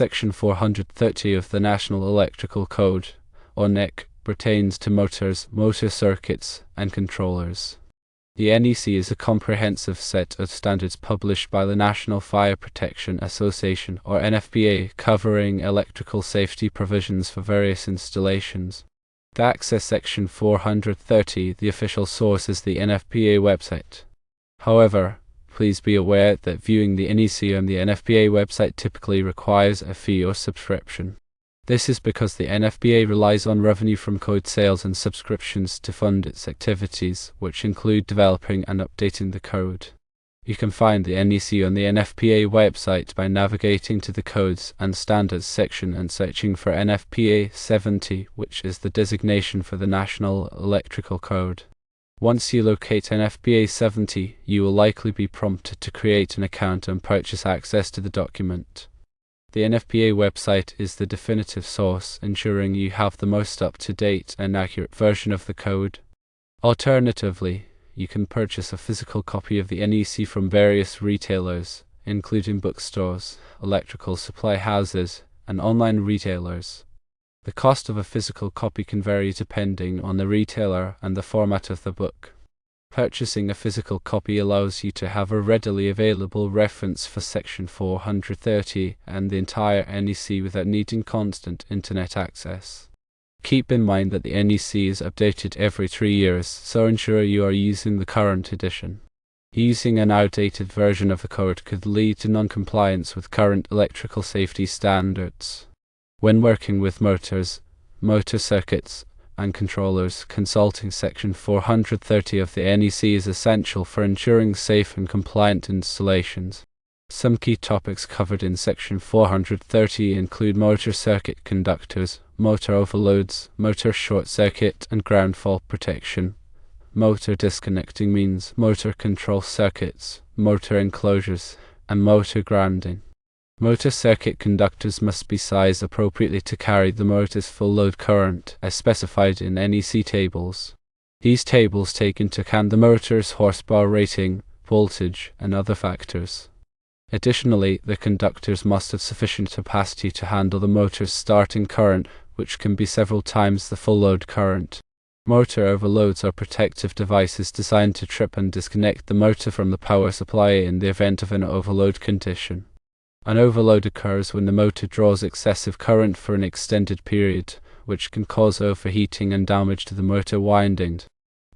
Section 430 of the National Electrical Code, or NEC, pertains to motors, motor circuits, and controllers. The NEC is a comprehensive set of standards published by the National Fire Protection Association, or NFPA, covering electrical safety provisions for various installations. To access Section 430, the official source is the NFPA website. However, please be aware that viewing the NEC on the NFPA website typically requires a fee or subscription. This is because the NFPA relies on revenue from code sales and subscriptions to fund its activities, which include developing and updating the code. You can find the NEC on the NFPA website by navigating to the Codes and Standards section and searching for NFPA 70, which is the designation for the National Electrical Code. Once you locate NFPA 70, you will likely be prompted to create an account and purchase access to the document. The NFPA website is the definitive source, ensuring you have the most up-to-date and accurate version of the code. Alternatively, you can purchase a physical copy of the NEC from various retailers, including bookstores, electrical supply houses, and online retailers. The cost of a physical copy can vary depending on the retailer and the format of the book. Purchasing a physical copy allows you to have a readily available reference for Section 430 and the entire NEC without needing constant internet access. Keep in mind that the NEC is updated every 3 years, so ensure you are using the current edition. Using an outdated version of the code could lead to non-compliance with current electrical safety standards. When working with motors, motor circuits, and controllers, consulting Section 430 of the NEC is essential for ensuring safe and compliant installations. Some key topics covered in Section 430 include motor circuit conductors, motor overloads, motor short circuit and ground fault protection, motor disconnecting means, motor control circuits, motor enclosures, and motor grounding. Motor circuit conductors must be sized appropriately to carry the motor's full load current, as specified in NEC tables. These tables take into account the motor's horsepower rating, voltage, and other factors. Additionally, the conductors must have sufficient capacity to handle the motor's starting current, which can be several times the full load current. Motor overloads are protective devices designed to trip and disconnect the motor from the power supply in the event of an overload condition. An overload occurs when the motor draws excessive current for an extended period, which can cause overheating and damage to the motor winding.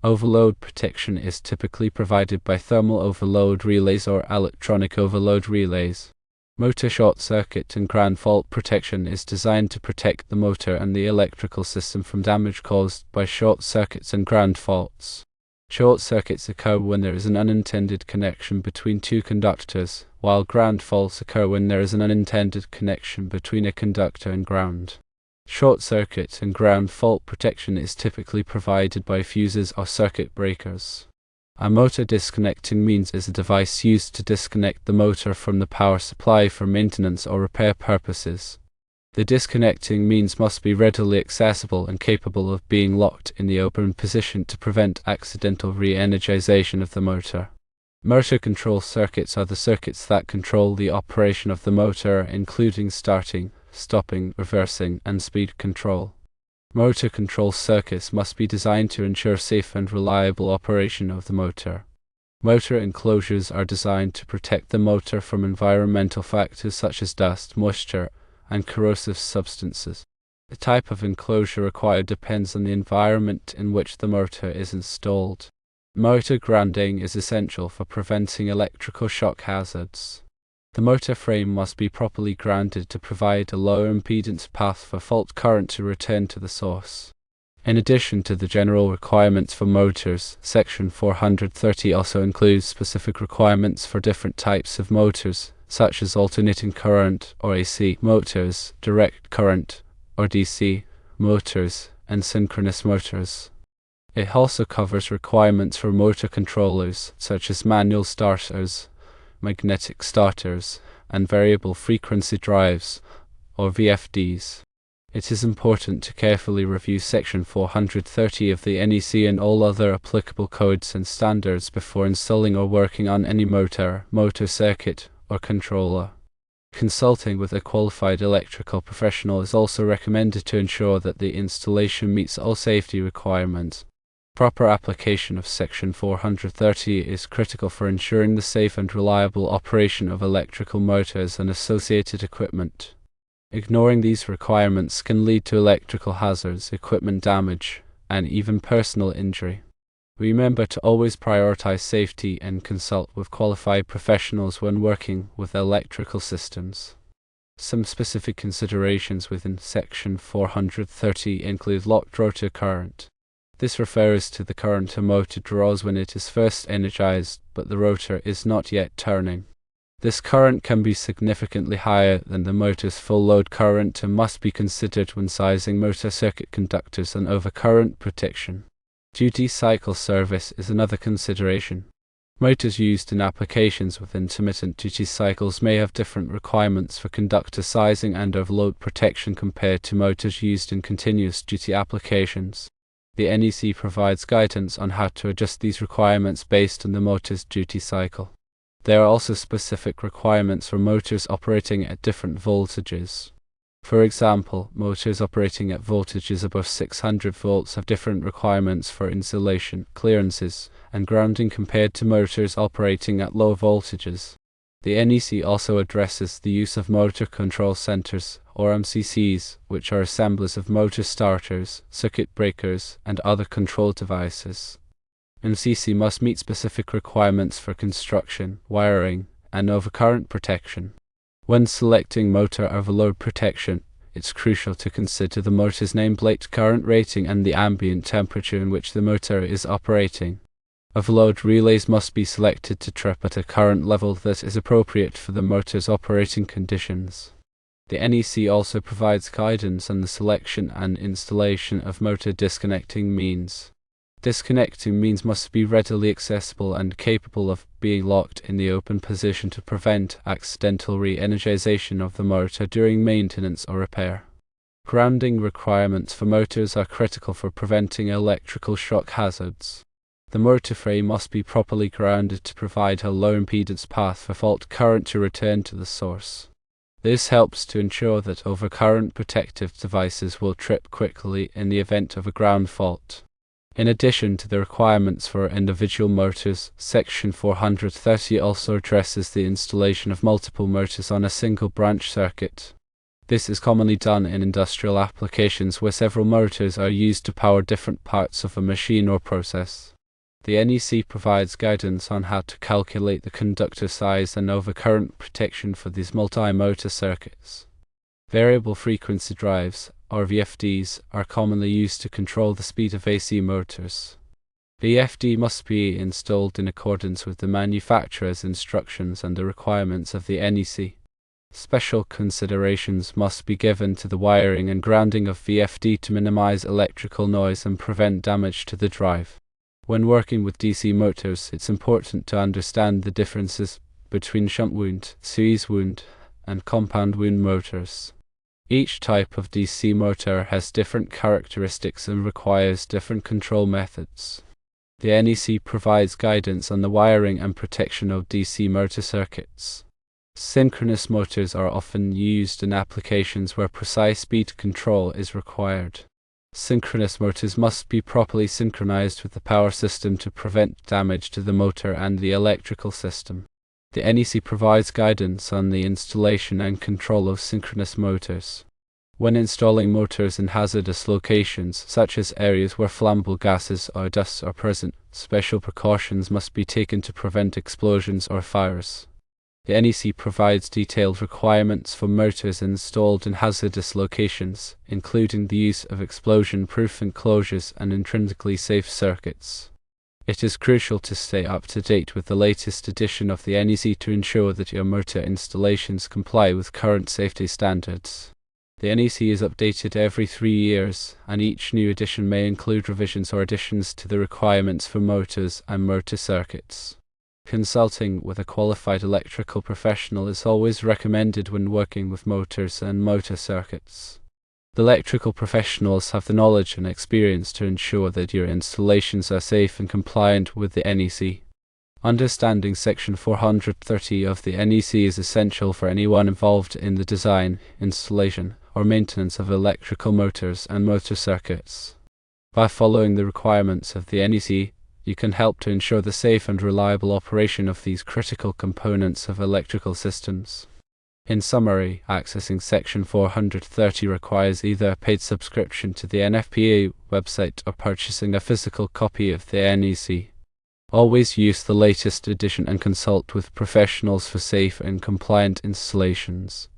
Overload protection is typically provided by thermal overload relays or electronic overload relays. Motor short circuit and ground fault protection is designed to protect the motor and the electrical system from damage caused by short circuits and ground faults. Short circuits occur when there is an unintended connection between two conductors, while ground faults occur when there is an unintended connection between a conductor and ground. Short circuit and ground fault protection is typically provided by fuses or circuit breakers. A motor disconnecting means is a device used to disconnect the motor from the power supply for maintenance or repair purposes. The disconnecting means must be readily accessible and capable of being locked in the open position to prevent accidental re-energization of the motor. Motor control circuits are the circuits that control the operation of the motor, including starting, stopping, reversing, and speed control. Motor control circuits must be designed to ensure safe and reliable operation of the motor. Motor enclosures are designed to protect the motor from environmental factors such as dust, moisture, and corrosive substances. The type of enclosure required depends on the environment in which the motor is installed. Motor grounding is essential for preventing electrical shock hazards. The motor frame must be properly grounded to provide a low impedance path for fault current to return to the source. In addition to the general requirements for motors, Section 430 also includes specific requirements for different types of motors, such as alternating current or AC motors, direct current or DC motors, and synchronous motors. It also covers requirements for motor controllers, such as manual starters, magnetic starters, and variable frequency drives, or VFDs. It is important to carefully review Section 430 of the NEC and all other applicable codes and standards before installing or working on any motor, motor circuit, or controller. Consulting with a qualified electrical professional is also recommended to ensure that the installation meets all safety requirements. Proper application of Section 430 is critical for ensuring the safe and reliable operation of electrical motors and associated equipment. Ignoring these requirements can lead to electrical hazards, equipment damage, and even personal injury. Remember to always prioritize safety and consult with qualified professionals when working with electrical systems. Some specific considerations within Section 430 include locked rotor current. This refers to the current a motor draws when it is first energized, but the rotor is not yet turning. This current can be significantly higher than the motor's full load current and must be considered when sizing motor circuit conductors and overcurrent protection. Duty cycle service is another consideration. Motors used in applications with intermittent duty cycles may have different requirements for conductor sizing and overload protection compared to motors used in continuous duty applications. The NEC provides guidance on how to adjust these requirements based on the motor's duty cycle. There are also specific requirements for motors operating at different voltages. For example, motors operating at voltages above 600 volts have different requirements for insulation, clearances, and grounding compared to motors operating at low voltages. The NEC also addresses the use of motor control centers, or MCCs, which are assemblies of motor starters, circuit breakers, and other control devices. MCC must meet specific requirements for construction, wiring, and overcurrent protection. When selecting motor overload protection, it's crucial to consider the motor's nameplate current rating and the ambient temperature in which the motor is operating. Overload relays must be selected to trip at a current level that is appropriate for the motor's operating conditions. The NEC also provides guidance on the selection and installation of motor disconnecting means. Disconnecting means must be readily accessible and capable of being locked in the open position to prevent accidental re-energization of the motor during maintenance or repair. Grounding requirements for motors are critical for preventing electrical shock hazards. The motor frame must be properly grounded to provide a low impedance path for fault current to return to the source. This helps to ensure that overcurrent protective devices will trip quickly in the event of a ground fault. In addition to the requirements for individual motors, Section 430 also addresses the installation of multiple motors on a single branch circuit. This is commonly done in industrial applications where several motors are used to power different parts of a machine or process. The NEC provides guidance on how to calculate the conductor size and overcurrent protection for these multi-motor circuits. Variable frequency drives, or VFDs, are commonly used to control the speed of AC motors. VFD must be installed in accordance with the manufacturer's instructions and the requirements of the NEC. Special considerations must be given to the wiring and grounding of VFD to minimize electrical noise and prevent damage to the drive. When working with DC motors, it's important to understand the differences between shunt wound, series wound, and compound wound motors. Each type of DC motor has different characteristics and requires different control methods. The NEC provides guidance on the wiring and protection of DC motor circuits. Synchronous motors are often used in applications where precise speed control is required. Synchronous motors must be properly synchronized with the power system to prevent damage to the motor and the electrical system. The NEC provides guidance on the installation and control of synchronous motors. When installing motors in hazardous locations, such as areas where flammable gases or dust are present, special precautions must be taken to prevent explosions or fires. The NEC provides detailed requirements for motors installed in hazardous locations, including the use of explosion-proof enclosures and intrinsically safe circuits. It is crucial to stay up to date with the latest edition of the NEC to ensure that your motor installations comply with current safety standards. The NEC is updated every 3 years, and each new edition may include revisions or additions to the requirements for motors and motor circuits. Consulting with a qualified electrical professional is always recommended when working with motors and motor circuits. The electrical professionals have the knowledge and experience to ensure that your installations are safe and compliant with the NEC. Understanding Section 430 of the NEC is essential for anyone involved in the design, installation, or maintenance of electrical motors and motor circuits. By following the requirements of the NEC, you can help to ensure the safe and reliable operation of these critical components of electrical systems. In summary, accessing Section 430 requires either a paid subscription to the NFPA website or purchasing a physical copy of the NEC. Always use the latest edition and consult with professionals for safe and compliant installations.